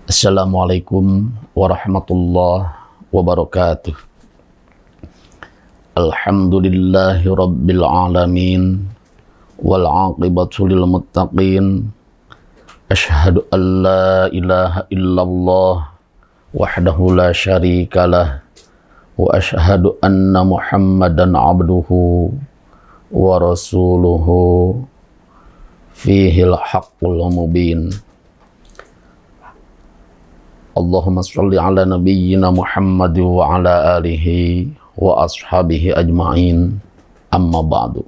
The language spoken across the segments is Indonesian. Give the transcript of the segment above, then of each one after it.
Assalamualaikum warahmatullahi wabarakatuh. Alhamdulillahi rabbil alamin wal aqibatu lil muttaqin. Asyhadu an la ilaha illallah wahdahu la syarikalah wa asyhadu anna Muhammadan abduhu wa rasuluhu fihil haqqul mubin. Allahumma sholli ala nabiyyina Muhammad wa ala alihi wa ashabihi ajma'in, amma ba'du.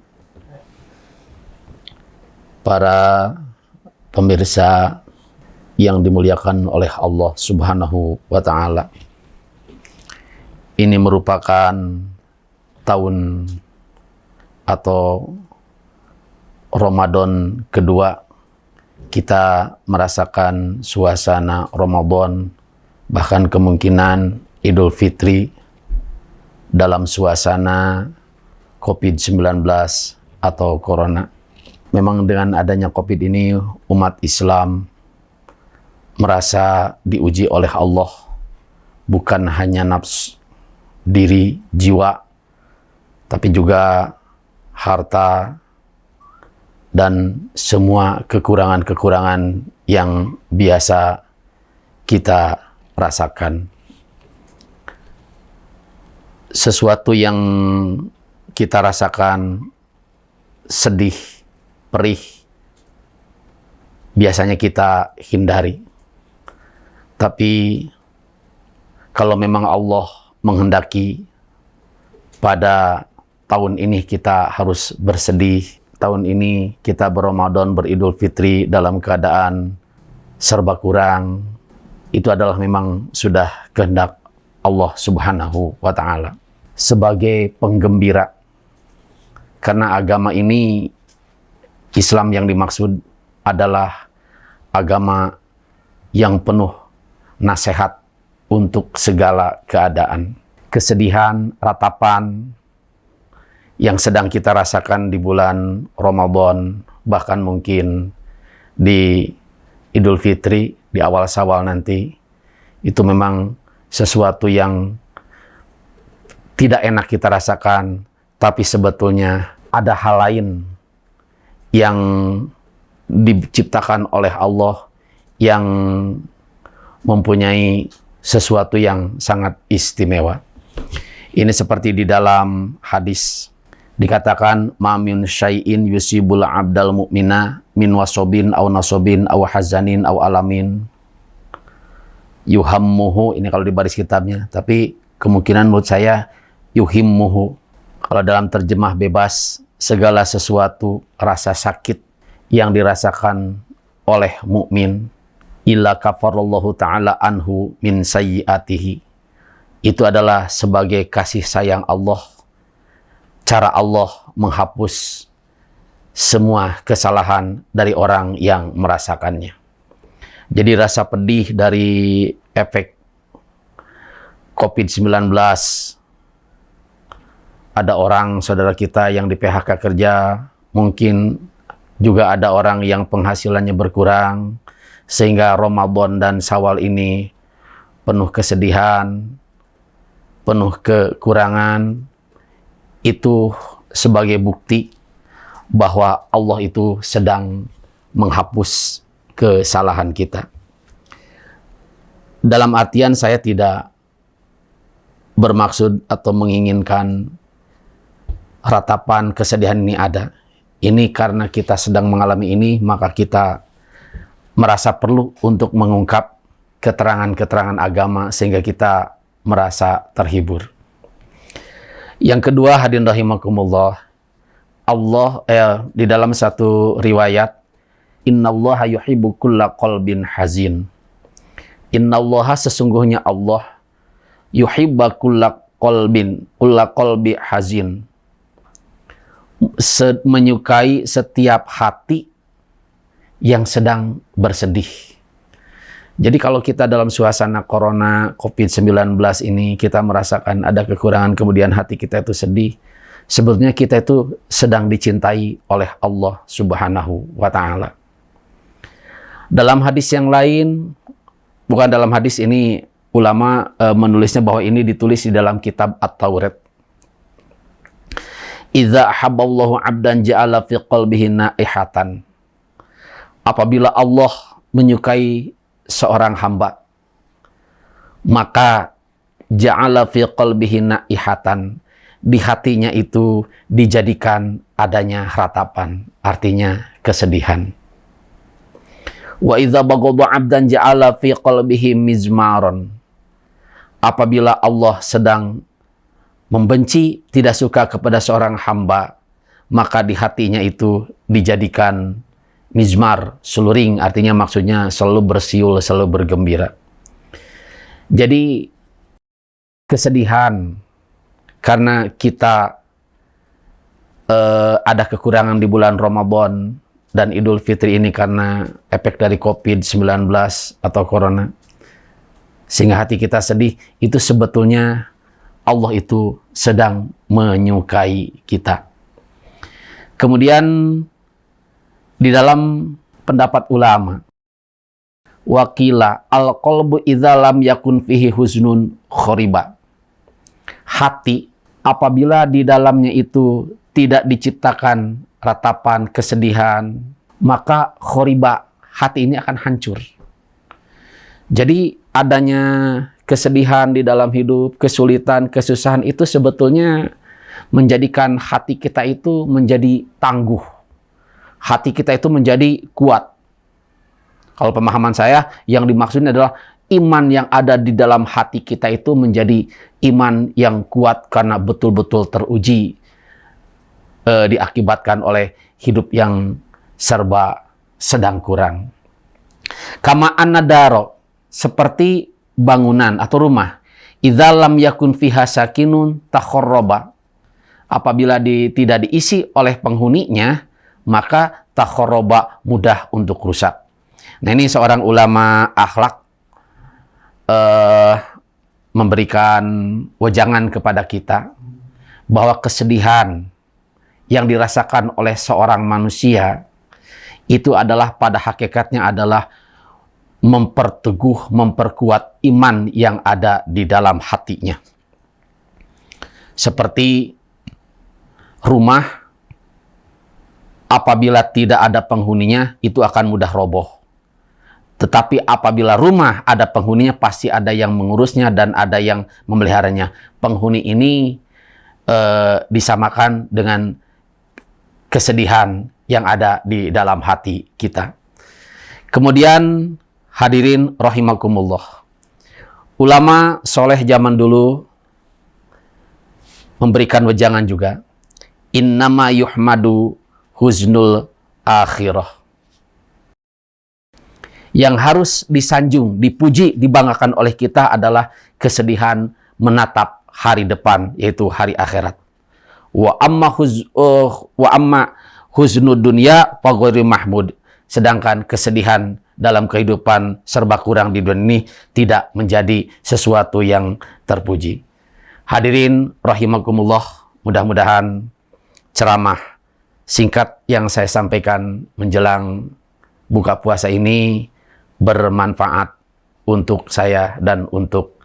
Para pemirsa yang dimuliakan oleh Allah Subhanahu wa ta'ala, ini merupakan tahun atau Ramadan kedua kita merasakan suasana Ramadan, bahkan kemungkinan Idul Fitri dalam suasana COVID-19 atau Corona. Memang dengan adanya COVID ini, umat Islam merasa diuji oleh Allah, bukan hanya nafsu diri, jiwa, tapi juga harta dan semua kekurangan-kekurangan yang biasa kita rasakan. Sesuatu yang kita rasakan sedih, perih, biasanya kita hindari. Tapi kalau memang Allah menghendaki pada tahun ini kita harus bersedih, tahun ini kita berRamadan, beridul fitri dalam keadaan serba kurang, itu adalah memang sudah kehendak Allah Subhanahu wa ta'ala. Sebagai penggembira, karena agama ini, Islam yang dimaksud adalah agama yang penuh nasihat untuk segala keadaan. Kesedihan, ratapan yang sedang kita rasakan di bulan Ramadan, bahkan mungkin di Idul Fitri, di awal Syawal nanti, itu memang sesuatu yang tidak enak kita rasakan, tapi sebetulnya ada hal lain yang diciptakan oleh Allah yang mempunyai sesuatu yang sangat istimewa. Ini seperti di dalam hadis dikatakan, ma min syai'in yusibul abdal mu'mina min wasobin aw nasobin aw hazanin aw alamin yuhammuhu. Ini kalau di baris kitabnya, tapi kemungkinan menurut saya yuhimmuhu. Kalau dalam terjemah bebas, segala sesuatu rasa sakit yang dirasakan oleh mukmin, illa kafarallahu ta'ala anhu min sayyiatihi. Itu adalah sebagai kasih sayang Allah, cara Allah menghapus semua kesalahan dari orang yang merasakannya. Jadi rasa pedih dari efek COVID-19, ada orang saudara kita yang di PHK kerja, mungkin juga ada orang yang penghasilannya berkurang, sehingga Ramadan dan Syawal ini penuh kesedihan, penuh kekurangan. Itu sebagai bukti bahwa Allah itu sedang menghapus kesalahan kita. Dalam artian saya tidak bermaksud atau menginginkan ratapan kesedihan ini ada. Ini karena kita sedang mengalami ini, maka kita merasa perlu untuk mengungkap keterangan-keterangan agama sehingga kita merasa terhibur. Yang kedua, hadirin rahimakumullah, Allah di dalam satu riwayat, innallaha yuhibbu kulla qalbin hazin. Innallaha, sesungguhnya Allah, yuhibba kulla qalbi hazin, menyukai setiap hati yang sedang bersedih. Jadi kalau kita dalam suasana Corona, COVID-19 ini, kita merasakan ada kekurangan, kemudian hati kita itu sedih, sebetulnya kita itu sedang dicintai oleh Allah Subhanahu wa ta'ala. Dalam hadis yang lain, bukan dalam hadis, ini ulama menulisnya bahwa ini ditulis di dalam kitab At-Taurat. Idza ahabballahu 'abdan ja'ala fi qalbihi naihatan. Apabila Allah menyukai seorang hamba, maka ja'ala fi qalbihi naihatan, di hatinya itu dijadikan adanya ratapan, artinya kesedihan. Wa idza baghadha 'abdan ja'ala fi qalbihi mizmaron. Apabila Allah sedang membenci, tidak suka kepada seorang hamba, maka di hatinya itu dijadikan mizmar, seluring, artinya maksudnya selalu bersiul, selalu bergembira. Jadi kesedihan karena kita ada kekurangan di bulan Ramadan dan Idul Fitri ini karena efek dari COVID-19 atau Corona, sehingga hati kita sedih, itu sebetulnya Allah itu sedang menyukai kita. Kemudian di dalam pendapat ulama, wakila al-qalbu idza lam yakun fihi huznun khoriba. Hati apabila di dalamnya itu tidak diciptakan ratapan kesedihan, maka khoriba, hati ini akan hancur. Jadi adanya kesedihan di dalam hidup, kesulitan, kesusahan itu sebetulnya menjadikan hati kita itu menjadi tangguh. Hati kita itu menjadi kuat. Kalau pemahaman saya, yang dimaksudnya adalah iman yang ada di dalam hati kita itu menjadi iman yang kuat karena betul-betul teruji, diakibatkan oleh hidup yang serba sedang kurang. Kama an-nadaro, seperti bangunan atau rumah, idza lam yakun fiha sakinun takharraba. Apabila tidak diisi oleh penghuninya, maka takharraba, mudah untuk rusak. Nah, ini seorang ulama akhlak memberikan wejangan kepada kita bahwa kesedihan yang dirasakan oleh seorang manusia itu adalah pada hakikatnya adalah memperteguh, memperkuat iman yang ada di dalam hatinya. Seperti rumah, apabila tidak ada penghuninya, itu akan mudah roboh. Tetapi apabila rumah ada penghuninya, pasti ada yang mengurusnya dan ada yang memeliharanya. Penghuni ini disamakan dengan kesedihan yang ada di dalam hati kita. Kemudian hadirin rahimakumullah, ulama soleh zaman dulu memberikan wejangan juga, innama yuhmadu huznul akhirah. Yang harus disanjung, dipuji, dibanggakan oleh kita adalah kesedihan menatap hari depan, yaitu hari akhirat. Wa amma huznud dunya fa ghairu mahmud. Sedangkan kesedihan dalam kehidupan serba kurang di dunia ini tidak menjadi sesuatu yang terpuji. Hadirin rahimakumullah, mudah-mudahan ceramah singkat yang saya sampaikan menjelang buka puasa ini bermanfaat untuk saya dan untuk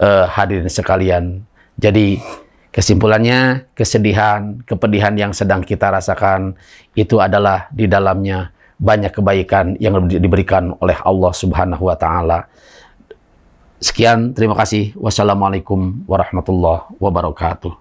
hadirin sekalian. Jadi kesimpulannya, kesedihan, kepedihan yang sedang kita rasakan itu adalah di dalamnya banyak kebaikan yang diberikan oleh Allah Subhanahu wa Ta'ala. Sekian, terima kasih. Wassalamualaikum warahmatullahi wabarakatuh.